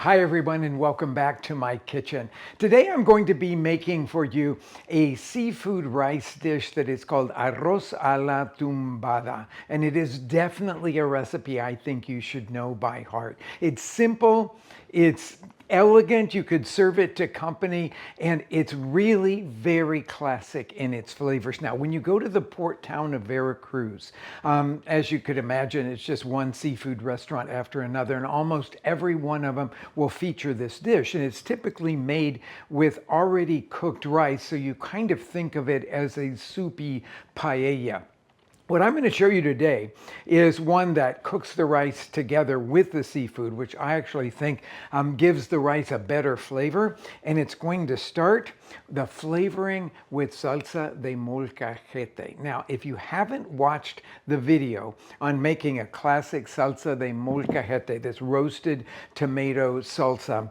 Hi everyone and welcome back to my kitchen. Today I'm going to be making for you a seafood rice dish that is called arroz a la tumbada. And it is definitely a recipe I think you should know by heart. It's simple, it's elegant, you could serve it to company, and it's really very classic in its flavors. Now, when you go to the port town of Veracruz, as you could imagine, it's just one seafood restaurant after another, and almost every one of them will feature this dish. And it's typically made with already cooked rice, so you kind of think of it as a soupy paella. What I'm going to show you today is one that cooks the rice together with the seafood, which I actually think gives the rice a better flavor. And it's going to start the flavoring with salsa de molcajete. Now, if you haven't watched the video on making a classic salsa de molcajete, this roasted tomato salsa,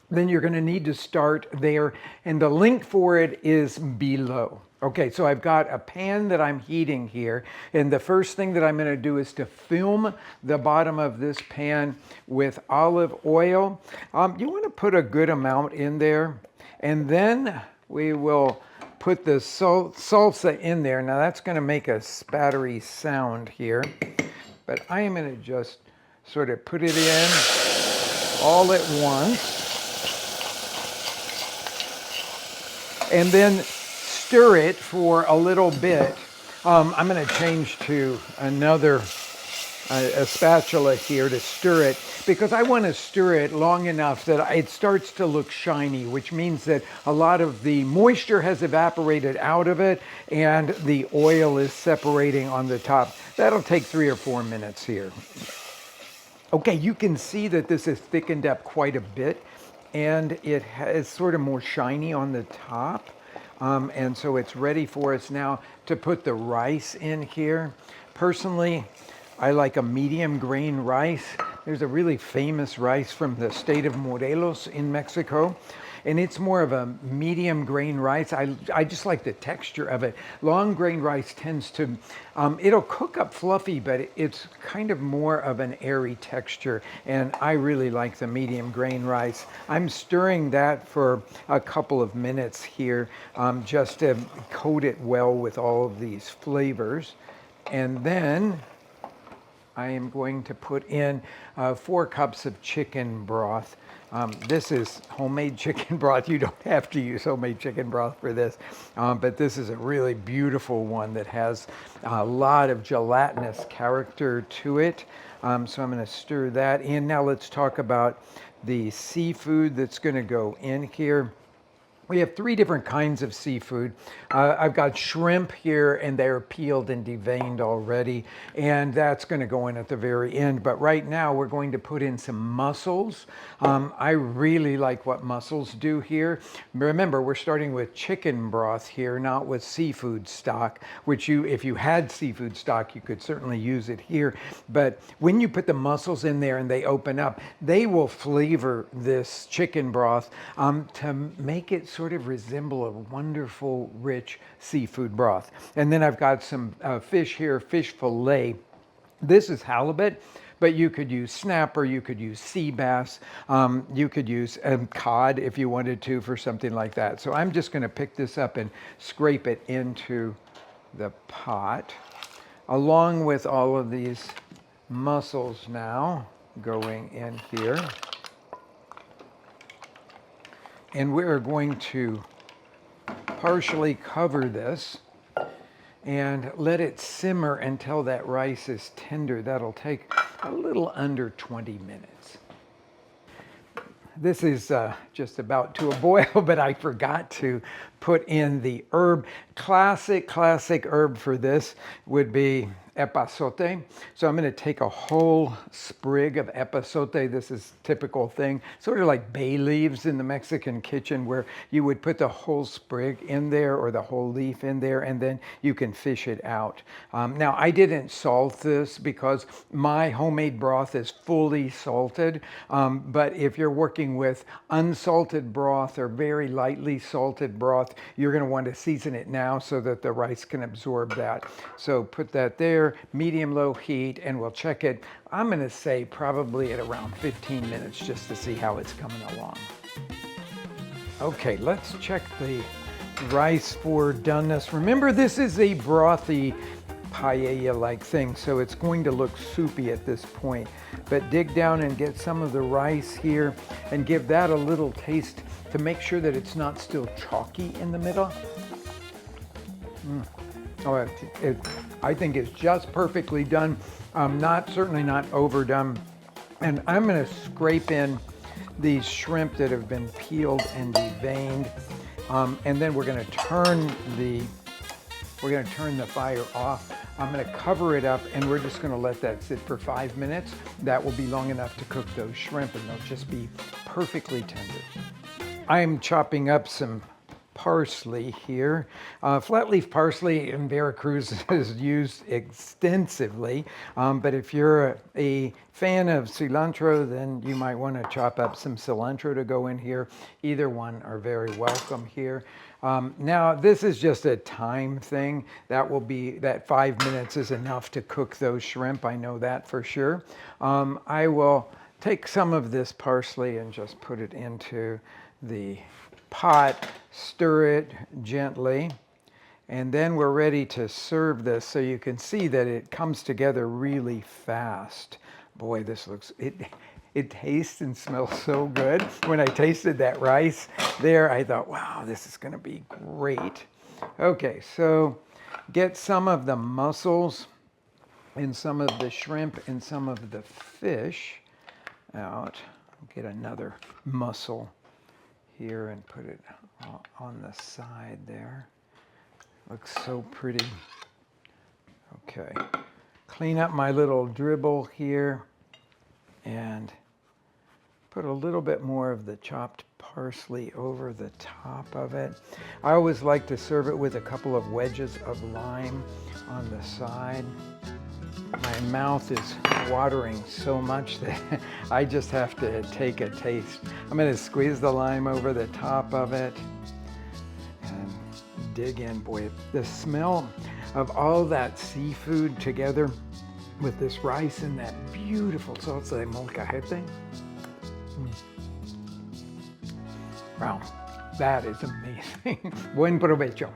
then you're going to need to start there. And the link for it is below. Okay, so I've got a pan that I'm heating here, and the first thing that I'm going to do is to film the bottom of this pan with olive oil. You want to put a good amount in there, and then we will put the salsa in there. Now that's going to make a spattery sound here, but I am going to just sort of put it in all at once, and then stir it for a little bit. I'm going to change to another a spatula here to stir it, because I want to stir it long enough that it starts to look shiny, which means that a lot of the moisture has evaporated out of it and the oil is separating on the top. That'll take 3 or 4 minutes here. Okay, you can see that this is thickened up quite a bit, and it is sort of more shiny on the top. And so it's ready for us now to put the rice in here. Personally, I like a medium grain rice. There's a really famous rice from the state of Morelos in Mexico, and it's more of a medium grain rice. I just like the texture of it. Long grain rice tends to, it'll cook up fluffy, but it's kind of more of an airy texture, and I really like the medium grain rice. I'm stirring that for a couple of minutes here, just to coat it well with all of these flavors. And then I am going to put in 4 cups of chicken broth. This is homemade chicken broth. You don't have to use homemade chicken broth for this, but this is a really beautiful one that has a lot of gelatinous character to it. So I'm going to stir that in. Now let's talk about the seafood that's going to go in here. We have 3 different kinds of seafood. I've got shrimp here, and they're peeled and deveined already, and that's going to go in at the very end. But right now we're going to put in some mussels. I really like what mussels do here. Remember, we're starting with chicken broth here, not with seafood stock, which if you had seafood stock, you could certainly use it here. But when you put the mussels in there and they open up, they will flavor this chicken broth to make it sort of resemble a wonderful, rich seafood broth. And then I've got some fish here, fish fillet. This is halibut, but you could use snapper, you could use sea bass, you could use cod if you wanted to for something like that. So I'm just going to pick this up and scrape it into the pot, along with all of these mussels now going in here. And we're going to partially cover this and let it simmer until that rice is tender. That'll take a little under 20 minutes. This is just about to a boil, but I forgot to put in the herb. Classic herb for this would be epazote. So I'm going to take a whole sprig of epazote. This is a typical thing, sort of like bay leaves in the Mexican kitchen, where you would put the whole sprig in there or the whole leaf in there, and then you can fish it out. Now, I didn't salt this because my homemade broth is fully salted, but if you're working with unsalted broth or very lightly salted broth, you're going to want to season it now so that the rice can absorb that. So put that there. there, medium-low heat, and we'll check it, I'm going to say probably at around 15 minutes just to see how it's coming along. Okay, let's check the rice for doneness. Remember, this is a brothy paella-like thing, so it's going to look soupy at this point. But dig down and get some of the rice here and give that a little taste to make sure that it's not still chalky in the middle. Oh, I think it's just perfectly done. Certainly not overdone. And I'm going to scrape in these shrimp that have been peeled and deveined, and then we're going to turn the fire off. I'm going to cover it up, and we're just going to let that sit for 5 minutes. That will be long enough to cook those shrimp, and they'll just be perfectly tender. I'm chopping up some parsley here. Flat leaf parsley in Veracruz is used extensively, but if you're a fan of cilantro, then you might want to chop up some cilantro to go in here. Either one are very welcome here. Now, this is just a time thing. That 5 minutes is enough to cook those shrimp. I know that for sure. I will take some of this parsley and just put it into the pot, stir it gently, and then we're ready to serve this. So you can see that it comes together really fast. Boy, it tastes and smells so good. When I tasted that rice there, I thought, wow, this is going to be great. Okay, so get some of the mussels and some of the shrimp and some of the fish out. Get another mussel here and put it on the side there. Looks so pretty. Okay, clean up my little dribble here and put a little bit more of the chopped parsley over the top of it. I always like to serve it with a couple of wedges of lime on the side. My mouth is watering so much that I just have to take a taste. I'm going to squeeze the lime over the top of it and dig in. Boy, the smell of all that seafood together with this rice and that beautiful salsa de molcajete. Wow, that is amazing. Buen provecho.